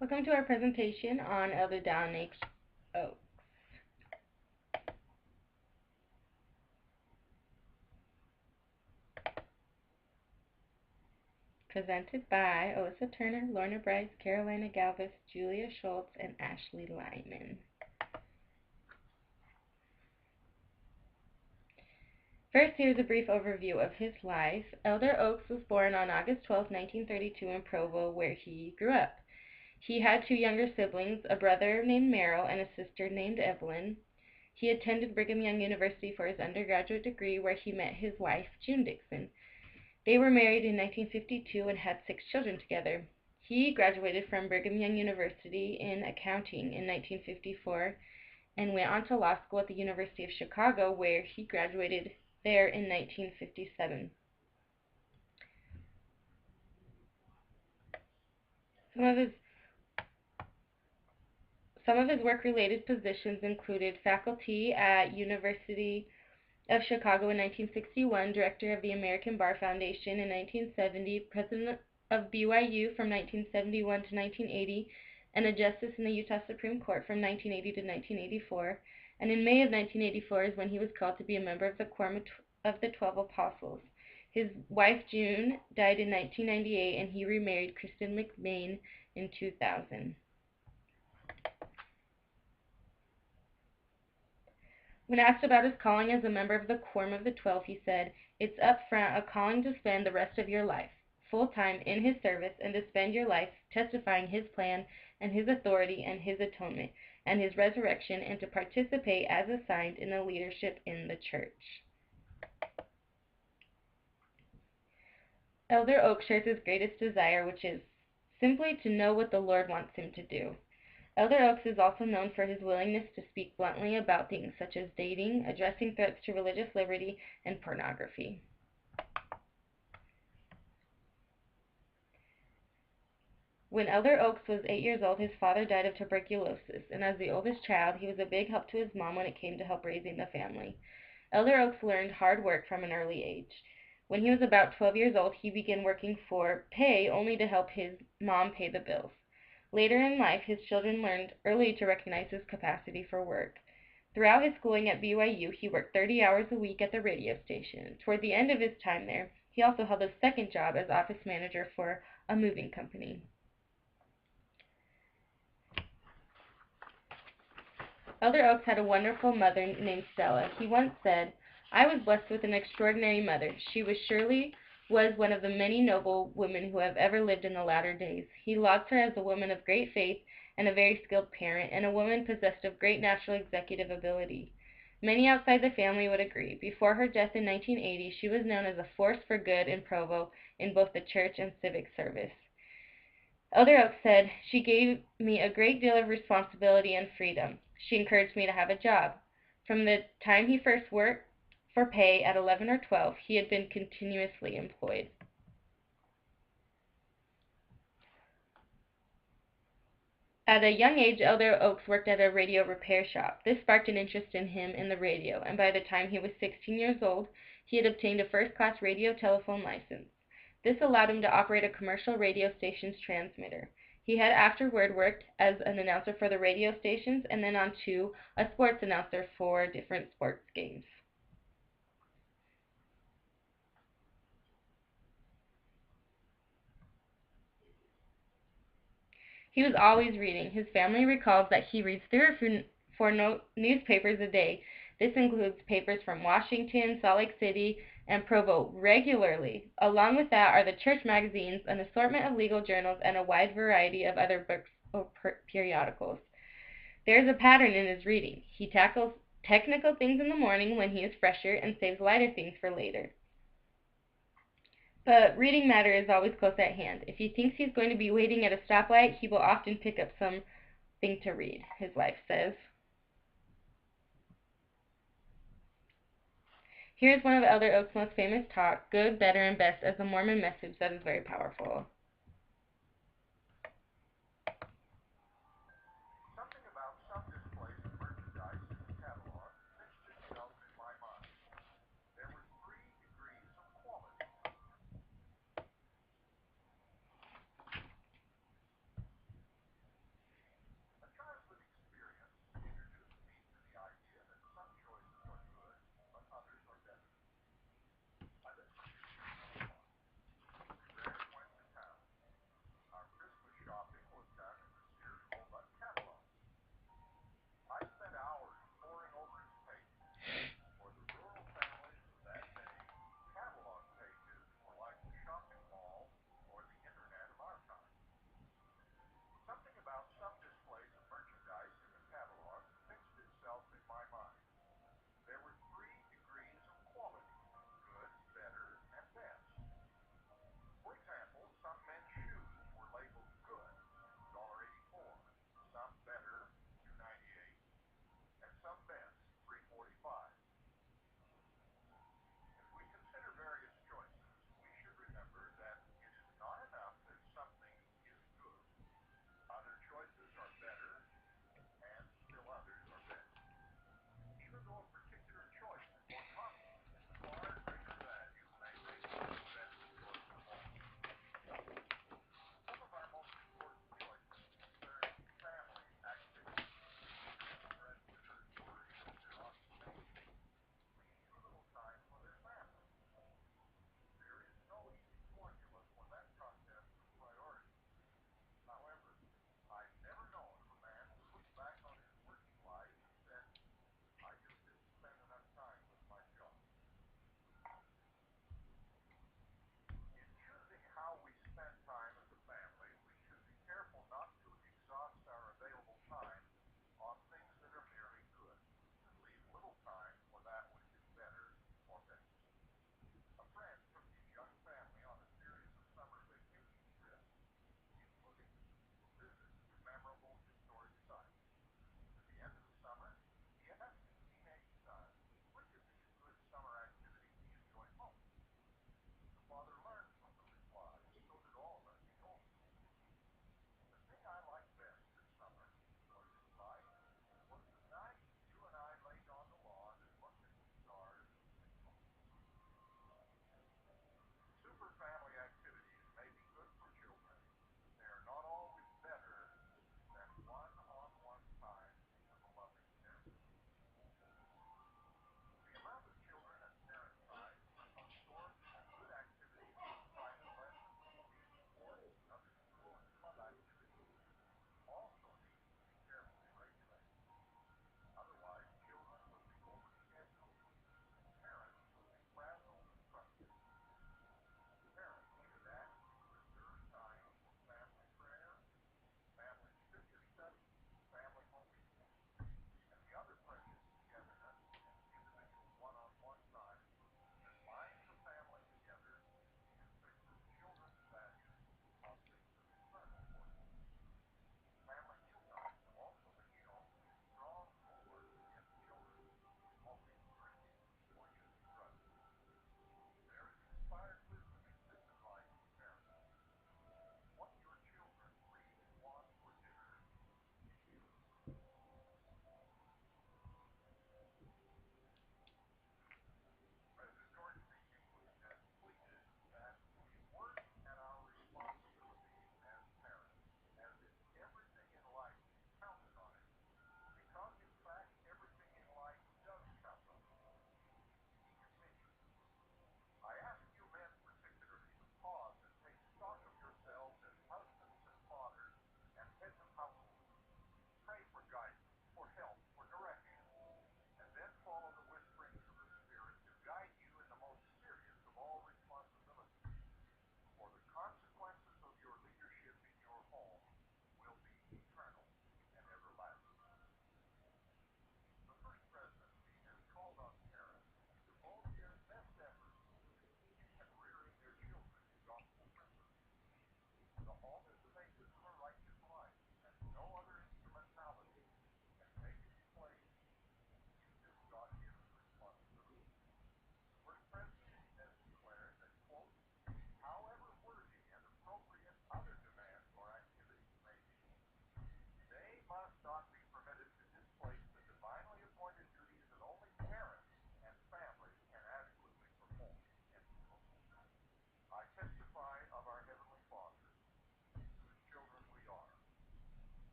Welcome to our presentation on Elder Downing Oaks. Presented by Alyssa Turner, Lorna Bryce, Carolina Galvis, Julia Schultz, and Ashley Lyman. First, here's a brief overview of his life. Elder Oaks was born on August 12, 1932 in Provo, where he grew up. He had two younger siblings, a brother named Merrill and a sister named Evelyn. He attended Brigham Young University for his undergraduate degree, where he met his wife, June Dixon. They were married in 1952 and had 6 children together. He graduated from Brigham Young University in accounting in 1954 and went on to law school at the University of Chicago, where he graduated there in 1957. Some of his work-related positions included faculty at University of Chicago in 1961, director of the American Bar Foundation in 1970, president of BYU from 1971 to 1980, and a justice in the Utah Supreme Court from 1980 to 1984. And in May of 1984 is when he was called to be a member of the Quorum of the 12 Apostles. His wife, June, died in 1998, and he remarried Kristen McMain in 2000. When asked about his calling as a member of the Quorum of the 12, he said, "It's up front a calling to spend the rest of your life, full-time, in his service, and to spend your life testifying his plan and his authority and his atonement and his resurrection, and to participate as assigned in the leadership in the church." Elder Oak shares his greatest desire, which is simply to know what the Lord wants him to do. Elder Oaks is also known for his willingness to speak bluntly about things such as dating, addressing threats to religious liberty, and pornography. When Elder Oaks was 8 years old, his father died of tuberculosis, and as the oldest child, he was a big help to his mom when it came to help raising the family. Elder Oaks learned hard work from an early age. When he was about 12 years old, he began working for pay only to help his mom pay the bills. Later in life, his children learned early to recognize his capacity for work. Throughout his schooling at BYU, he worked 30 hours a week at the radio station. Toward the end of his time there, he also held a second job as office manager for a moving company. Elder Oaks had a wonderful mother named Stella. He once said, "I was blessed with an extraordinary mother. She surely was one of the many noble women who have ever lived in the latter days." He lauds her as a woman of great faith and a very skilled parent, and a woman possessed of great natural executive ability. Many outside the family would agree. Before her death in 1980, she was known as a force for good in Provo in both the church and civic service. Elder Oaks said, "She gave me a great deal of responsibility and freedom. She encouraged me to have a job. From the time he first worked for pay at 11 or 12, he had been continuously employed." At a young age, Elder Oaks worked at a radio repair shop. This sparked an interest in him in the radio, and by the time he was 16 years old, he had obtained a first-class radio telephone license. This allowed him to operate a commercial radio station's transmitter. He had afterward worked as an announcer for the radio stations and then on to a sports announcer for different sports games. He was always reading. His family recalls that he reads 3 or 4 newspapers a day. This includes papers from Washington, Salt Lake City, and Provo regularly. Along with that are the church magazines, an assortment of legal journals, and a wide variety of other books or periodicals. There is a pattern in his reading. He tackles technical things in the morning when he is fresher and saves lighter things for later. But reading matter is always close at hand. If he thinks he's going to be waiting at a stoplight, he will often pick up something to read, his wife says. Here's one of Elder Oaks' most famous talks, "Good, Better, and Best as a Mormon Message," that is very powerful. Something about some displays of merchandise in the catalog fixed itself in my mind. There were 3 degrees of quality.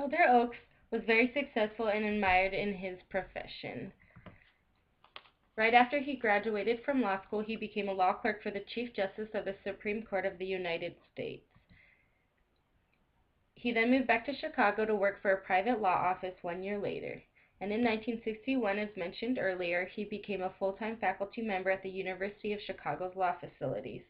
Elder Oaks was very successful and admired in his profession. Right after he graduated from law school, he became a law clerk for the Chief Justice of the Supreme Court of the United States. He then moved back to Chicago to work for a private law office 1 year later. And in 1961, as mentioned earlier, he became a full-time faculty member at the University of Chicago's law facilities.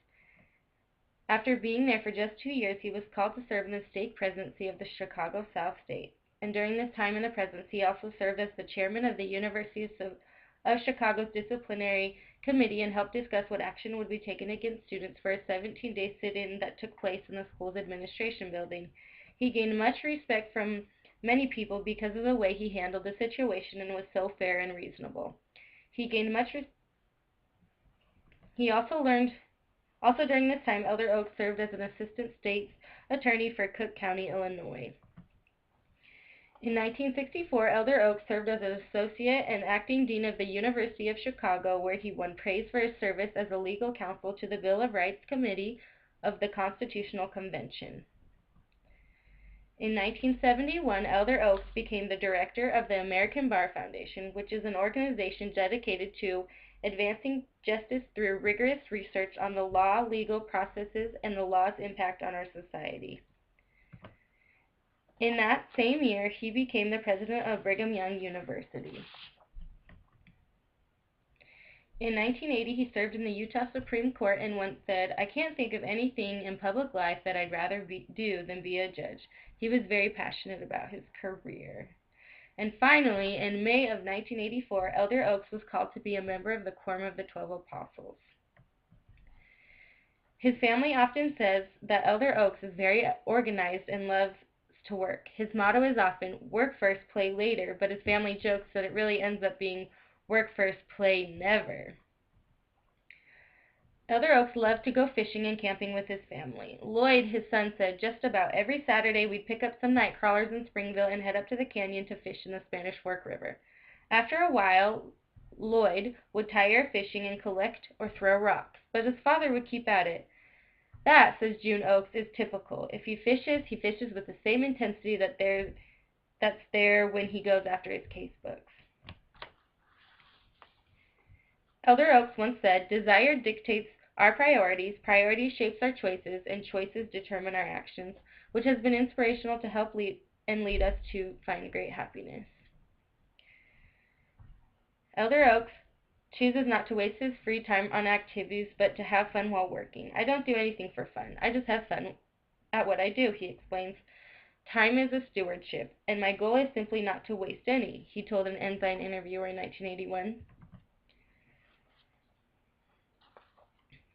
After being there for just 2 years, he was called to serve in the stake presidency of the Chicago South State. And during this time in the presidency, he also served as the chairman of the University of Chicago's disciplinary committee and helped discuss what action would be taken against students for a 17-day sit-in that took place in the school's administration building. He gained much respect from many people because of the way he handled the situation and was so fair and reasonable. Also during this time, Elder Oaks served as an assistant state's attorney for Cook County, Illinois. In 1964, Elder Oaks served as an associate and acting dean of the University of Chicago, where he won praise for his service as a legal counsel to the Bill of Rights Committee of the Constitutional Convention. In 1971, Elder Oaks became the director of the American Bar Foundation, which is an organization dedicated to advancing justice through rigorous research on the law, legal processes, and the law's impact on our society. In that same year, he became the president of Brigham Young University. In 1980, he served in the Utah Supreme Court and once said, "I can't think of anything in public life that I'd rather do than be a judge." He was very passionate about his career. And finally, in May of 1984, Elder Oaks was called to be a member of the Quorum of the 12 Apostles. His family often says that Elder Oaks is very organized and loves to work. His motto is often, "Work first, play later," but his family jokes that it really ends up being, "Work first, play never." Elder Oaks loved to go fishing and camping with his family. Lloyd, his son, said just about every Saturday we'd pick up some night crawlers in Springville and head up to the canyon to fish in the Spanish Fork River. After a while, Lloyd would tire of fishing and collect or throw rocks, but his father would keep at it. "That," says June Oaks, "is typical. If he fishes with the same intensity that's there when he goes after his case books." Elder Oaks once said, "Desire dictates our priorities shapes our choices, and choices determine our actions," which has been inspirational to help lead us to find great happiness. Elder Oaks chooses not to waste his free time on activities, but to have fun while working. "I don't do anything for fun. I just have fun at what I do," he explains. "Time is a stewardship, and my goal is simply not to waste any," he told an Ensign interviewer in 1981.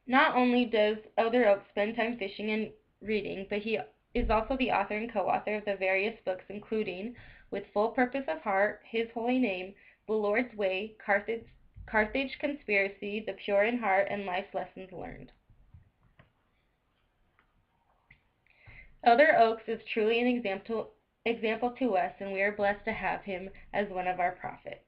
Not only does Elder Oaks spend time fishing and reading, but he is also the author and co-author of the various books, including With Full Purpose of Heart, His Holy Name, The Lord's Way, Carthage Conspiracy, The Pure in Heart, and Life's Lessons Learned. Elder Oaks is truly an example to us, and we are blessed to have him as one of our prophets.